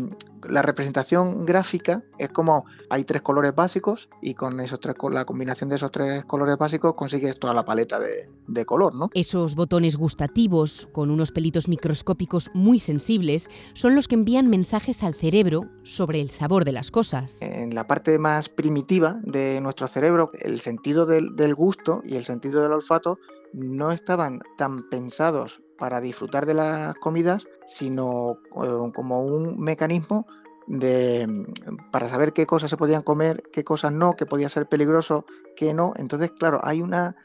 la representación gráfica es como hay 3 colores básicos y con la combinación de esos 3 colores básicos consigues toda la paleta de color, ¿no? Esos botones gustativos, con unos pelitos microscópicos muy sensibles, son los que envían mensajes al cerebro sobre el sabor de las cosas. En la parte más primitiva de nuestro cerebro, el sentido del gusto y el sentido del olfato no estaban tan pensados para disfrutar de las comidas, sino como un mecanismo para saber qué cosas se podían comer, qué cosas no, qué podía ser peligroso, qué no. Entonces, claro, hay una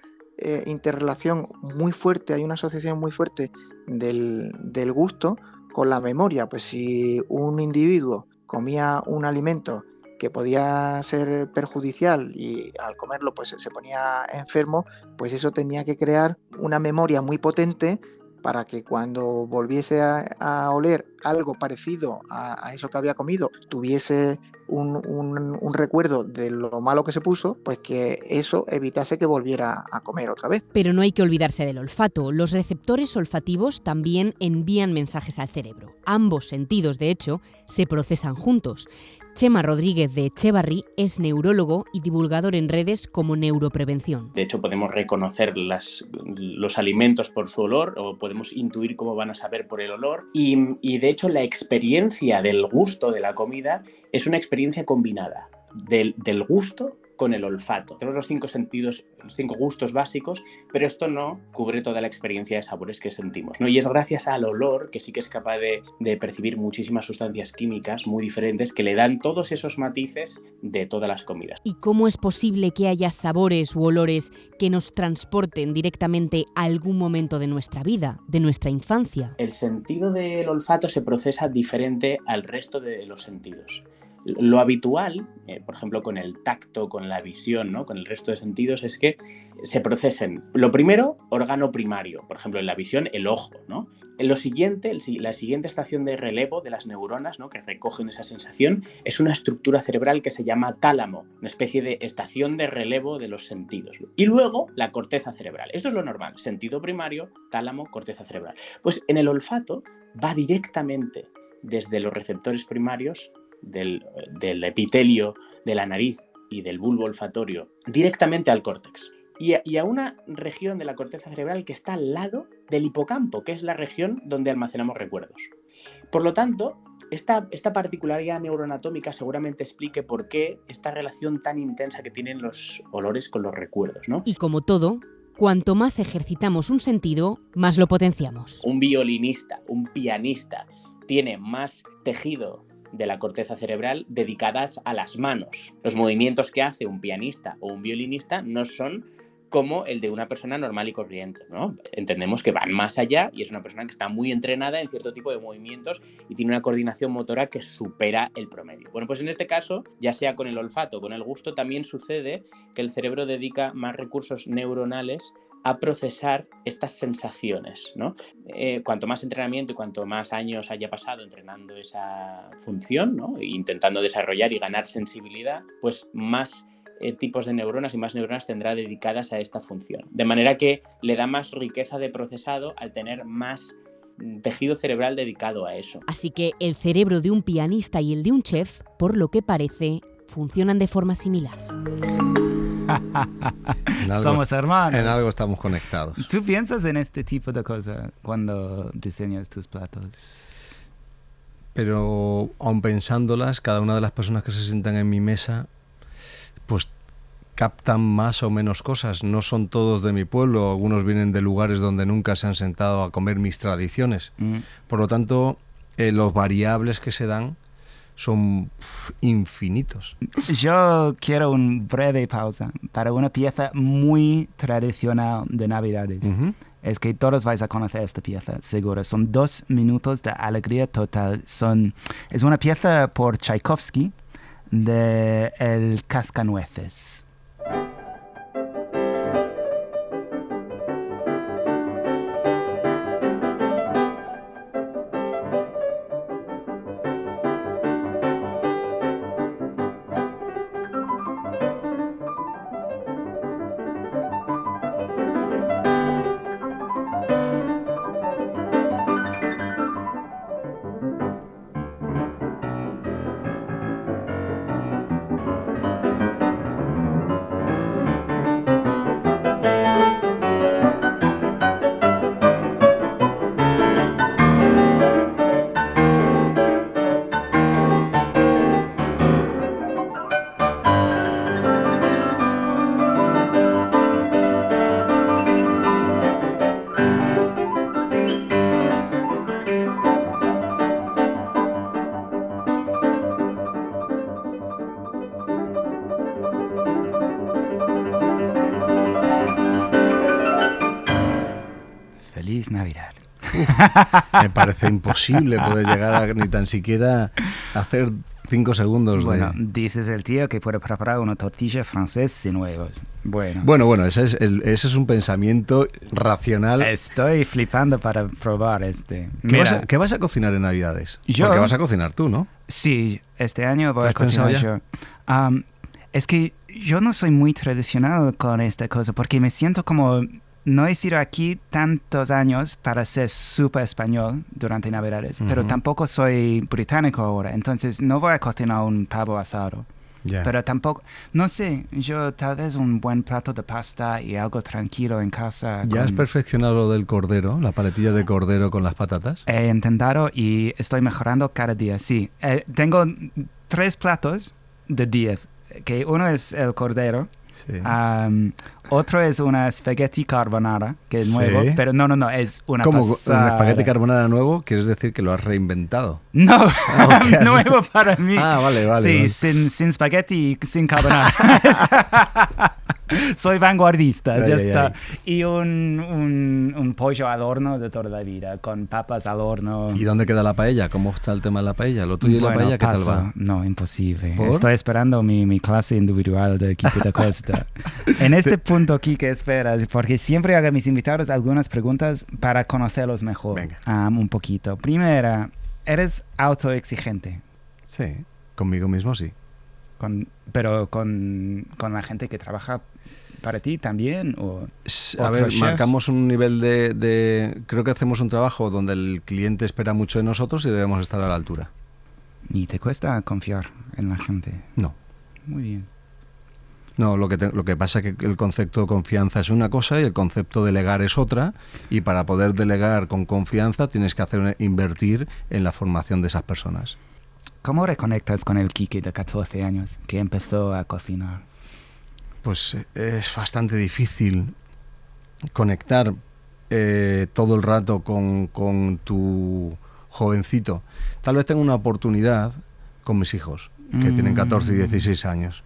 interrelación muy fuerte, hay una asociación muy fuerte del gusto con la memoria. Pues si un individuo comía un alimento que podía ser perjudicial y al comerlo pues se ponía enfermo, pues eso tenía que crear una memoria muy potente para que cuando volviese a oler algo parecido a eso que había comido, tuviese un recuerdo de lo malo que se puso, pues que eso evitase que volviera a comer otra vez. Pero no hay que olvidarse del olfato. Los receptores olfativos también envían mensajes al cerebro. Ambos sentidos, de hecho, se procesan juntos. Chema Rodríguez de Echevarri es neurólogo y divulgador en redes como Neuroprevención. De hecho, podemos reconocer los alimentos por su olor o podemos intuir cómo van a saber por el olor. Y de hecho, la experiencia del gusto de la comida es una experiencia combinada del gusto con el olfato. Tenemos los 5 sentidos, los 5 gustos básicos, pero esto no cubre toda la experiencia de sabores que sentimos, ¿no? Y es gracias al olor que sí que es capaz de percibir muchísimas sustancias químicas muy diferentes que le dan todos esos matices de todas las comidas. ¿Y cómo es posible que haya sabores u olores que nos transporten directamente a algún momento de nuestra vida, de nuestra infancia? El sentido del olfato se procesa diferente al resto de los sentidos. Lo habitual, por ejemplo, con el tacto, con la visión, ¿no? Con el resto de sentidos, es que se procesen, lo primero, órgano primario, por ejemplo, en la visión, el ojo, ¿no? En lo siguiente, la siguiente estación de relevo de las neuronas, ¿no? Que recogen esa sensación, es una estructura cerebral que se llama tálamo, una especie de estación de relevo de los sentidos. Y luego, la corteza cerebral. Esto es lo normal, sentido primario, tálamo, corteza cerebral. Pues en el olfato va directamente desde los receptores primarios del epitelio de la nariz y del bulbo olfatorio directamente al córtex y a una región de la corteza cerebral que está al lado del hipocampo, que es la región donde almacenamos recuerdos. Por lo tanto, esta particularidad neuroanatómica seguramente explique por qué esta relación tan intensa que tienen los olores con los recuerdos, ¿no? Y como todo, cuanto más ejercitamos un sentido, más lo potenciamos. Un violinista, un pianista, tiene más tejido de la corteza cerebral dedicadas a las manos. Los movimientos que hace un pianista o un violinista no son como el de una persona normal y corriente, ¿no? Entendemos que van más allá y es una persona que está muy entrenada en cierto tipo de movimientos y tiene una coordinación motora que supera el promedio. Bueno, pues en este caso, ya sea con el olfato o con el gusto, también sucede que el cerebro dedica más recursos neuronales a procesar estas sensaciones, ¿no? Cuanto más entrenamiento y cuanto más años haya pasado entrenando esa función, ¿no? E intentando desarrollar y ganar sensibilidad, pues más tipos de neuronas y más neuronas tendrá dedicadas a esta función. De manera que le da más riqueza de procesado al tener más tejido cerebral dedicado a eso. Así que el cerebro de un pianista y el de un chef, por lo que parece, funcionan de forma similar. Somos hermanos. En algo estamos conectados. ¿Tú piensas en este tipo de cosas cuando diseñas tus platos? Pero aun pensándolas, cada una de las personas que se sientan en mi mesa, pues captan más o menos cosas. No son todos de mi pueblo, algunos vienen de lugares donde nunca se han sentado a comer mis tradiciones. Por lo tanto, los variables que se dan son infinitos. Yo quiero una breve pausa para una pieza muy tradicional de Navidades. Es que todos vais a conocer esta pieza, seguro. Son 2 minutos de alegría total. Es una pieza por Tchaikovsky de El Cascanueces. Feliz Navidad. Me parece imposible poder llegar a ni tan siquiera hacer 5 segundos bueno, dices el tío que puede preparar una tortilla francesa sin huevos. Bueno, ese es un pensamiento racional. Estoy flipando para probar este. ¿Qué vas a cocinar en Navidades? Yo, porque vas a cocinar tú, ¿no? Sí, este año voy a cocinar yo. Es que yo no soy muy tradicional con esta cosa porque me siento como... No he sido aquí tantos años para ser súper español durante Navidades, pero tampoco soy británico ahora, entonces no voy a cocinar un pavo asado. Pero tampoco, no sé, yo tal vez un buen plato de pasta y algo tranquilo en casa. ¿Ya has perfeccionado lo del cordero, la paletilla de cordero con las patatas? He intentado y estoy mejorando cada día, sí. Tengo 3 platos de 10, que uno es el cordero. Sí. Otro es una spaghetti carbonara, que es nuevo, pero no, es una ¿Cómo pasada. un espagueti carbonara nuevo? ¿Quieres decir que lo has reinventado? No, nuevo para mí. Vale. Sí, sin spaghetti y sin carbonara. Soy vanguardista, ya está. Y un pollo al horno de toda la vida, con papas al horno. ¿Y dónde queda la paella? ¿Cómo está el tema de la paella? ¿Lo tuyo y la paella qué tal va? No, imposible. ¿Por? Estoy esperando mi clase individual de Quique da Costa. En este punto, Quique, espera, porque siempre hago a mis invitados algunas preguntas para conocerlos mejor. Un poquito. Primera, ¿eres autoexigente? Sí, conmigo mismo sí. Pero con la gente que trabaja para ti también, o a ver, marcamos un nivel de creo que hacemos un trabajo donde el cliente espera mucho de nosotros y debemos estar a la altura. ¿Y te cuesta confiar en la gente? No. Muy bien. No, lo que pasa es que el concepto de confianza es una cosa y el concepto de delegar es otra, y para poder delegar con confianza tienes que invertir en la formación de esas personas. ¿Cómo reconectas con el Quique de 14 años que empezó a cocinar? Pues es bastante difícil conectar todo el rato con tu jovencito. Tal vez tenga una oportunidad con mis hijos, que tienen 14 y 16 años.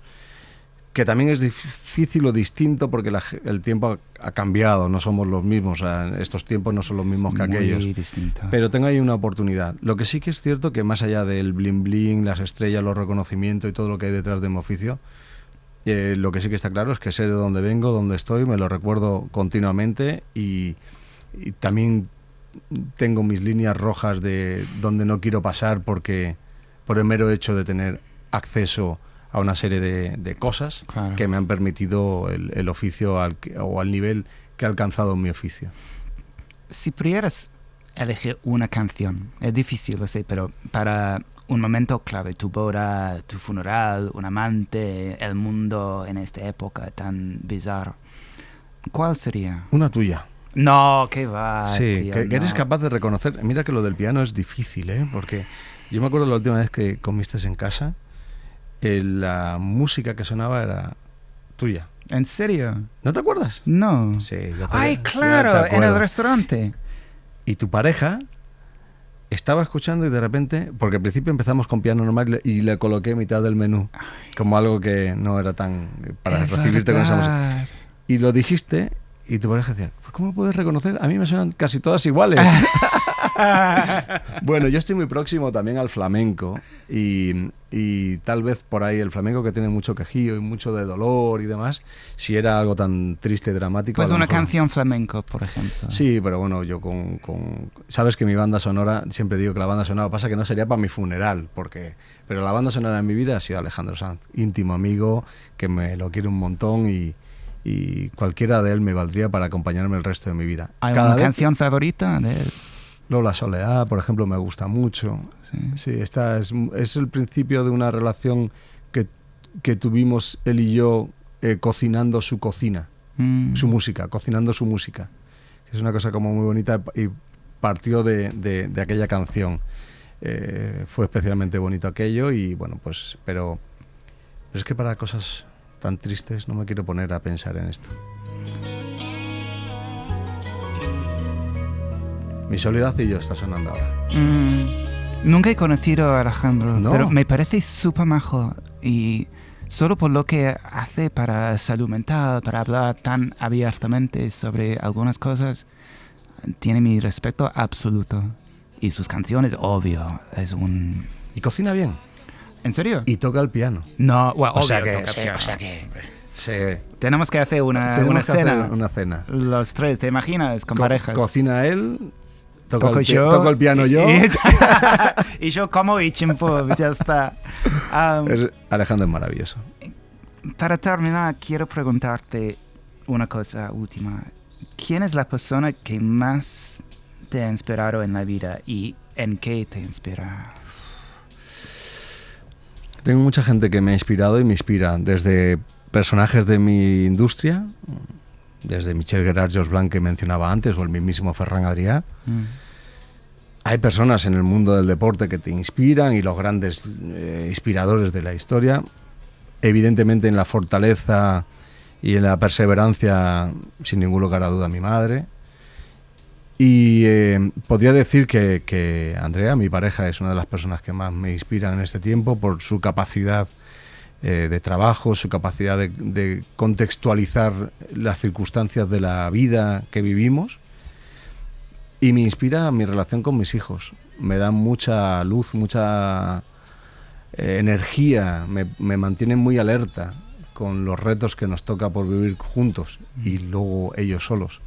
Que también es difícil o distinto porque el tiempo ha cambiado, no somos los mismos, o sea, estos tiempos no son los mismos que aquellos. Muy distinto. Pero tengo ahí una oportunidad. Lo que sí que es cierto que más allá del bling bling, las estrellas, los reconocimientos y todo lo que hay detrás de mi oficio, lo que sí que está claro es que sé de dónde vengo, dónde estoy, me lo recuerdo continuamente y también tengo mis líneas rojas de donde no quiero pasar por el mero hecho de tener acceso a una serie de cosas que me han permitido el oficio o al nivel que he alcanzado en mi oficio. Si pudieras elegir una canción, es difícil, lo sé, pero para un momento clave, tu boda, tu funeral, un amante, el mundo en esta época tan bizarro, ¿cuál sería? Una tuya. No, ¿qué va? Sí, tío, que eres capaz de reconocer. Mira que lo del piano es difícil, porque yo me acuerdo la última vez que comiste en casa, la música que sonaba era tuya. ¿En serio? ¿No te acuerdas? No. Sí, ¡ay, claro! En el restaurante. Y tu pareja estaba escuchando y de repente, porque al principio empezamos con piano normal y le coloqué mitad del menú, como algo que no era tan para recibirte con esa música. Y lo dijiste y tu pareja decía, ¿cómo lo puedes reconocer? A mí me suenan casi todas iguales. Bueno, yo estoy muy próximo también al flamenco y tal vez por ahí el flamenco, que tiene mucho quejío y mucho de dolor y demás, si era algo tan triste y dramático. Pues una mejor... canción flamenco, por ejemplo. Sí, pero bueno, yo sabes que mi banda sonora, siempre digo que la banda sonora, pasa que no sería para mi funeral, pero la banda sonora en mi vida ha sido Alejandro Sanz, íntimo amigo, que me lo quiere un montón y cualquiera de él me valdría para acompañarme el resto de mi vida. ¿Hay una canción favorita de él? Lola Soledad, por ejemplo, me gusta mucho. Sí, esta es el principio de una relación que tuvimos él y yo cocinando su cocina, su música, cocinando su música. Es una cosa como muy bonita y partió de aquella canción. Fue especialmente bonito aquello y bueno, pues, pero es que para cosas tan tristes no me quiero poner a pensar en esto. Mi soledad y yo está sonando ahora. Nunca he conocido a Alejandro, ¿no? Pero me parece súper majo y solo por lo que hace para salud mental, para hablar tan abiertamente sobre algunas cosas, tiene mi respeto absoluto. Y sus canciones, obvio, es un... Y cocina bien. ¿En serio? Y toca el piano. No, bueno, o sea obvio, que, toca piano. O sea que... Sí. Tenemos que hacer una cena. Una cena. Los tres, ¿te imaginas? Con parejas. Cocina él, toco el piano yo. Y yo como y chimpo, ya está. Alejandro es maravilloso. Para terminar, quiero preguntarte una cosa última. ¿Quién es la persona que más te ha inspirado en la vida y en qué te inspira? Tengo mucha gente que me ha inspirado y me inspira, desde personajes de mi industria, desde Michel Gerard, George Blanc, que mencionaba antes, o el mismísimo Ferran Adrià. Hay personas en el mundo del deporte que te inspiran y los grandes inspiradores de la historia. Evidentemente en la fortaleza y en la perseverancia, sin ningún lugar a duda, mi madre. Y podría decir que Andrea, mi pareja, es una de las personas que más me inspiran en este tiempo por su capacidad de trabajo, su capacidad de contextualizar las circunstancias de la vida que vivimos. Y me inspira mi relación con mis hijos. Me dan mucha luz, mucha energía, me mantienen muy alerta con los retos que nos toca por vivir juntos y luego ellos solos.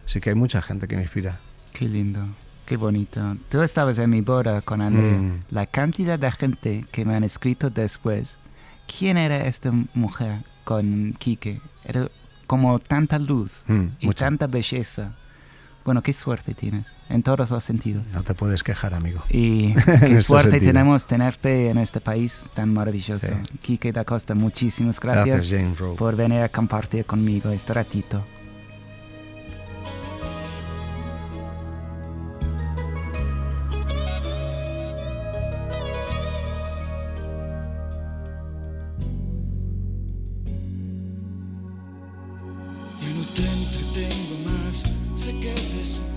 Así que hay mucha gente que me inspira. Qué lindo, qué bonito. Tú estabas en mi boda con Andrea. La cantidad de gente que me han escrito después. ¿Quién era esta mujer con Quique? Era como tanta luz y mucha. tanta belleza. Bueno, qué suerte tienes, en todos los sentidos. No te puedes quejar, amigo. Y qué suerte tenemos tenerte en este país tan maravilloso. Sí. Quique da Costa, muchísimas gracias James Rowe, por venir a compartir conmigo este ratito. Yo no te entretengo más, sé que te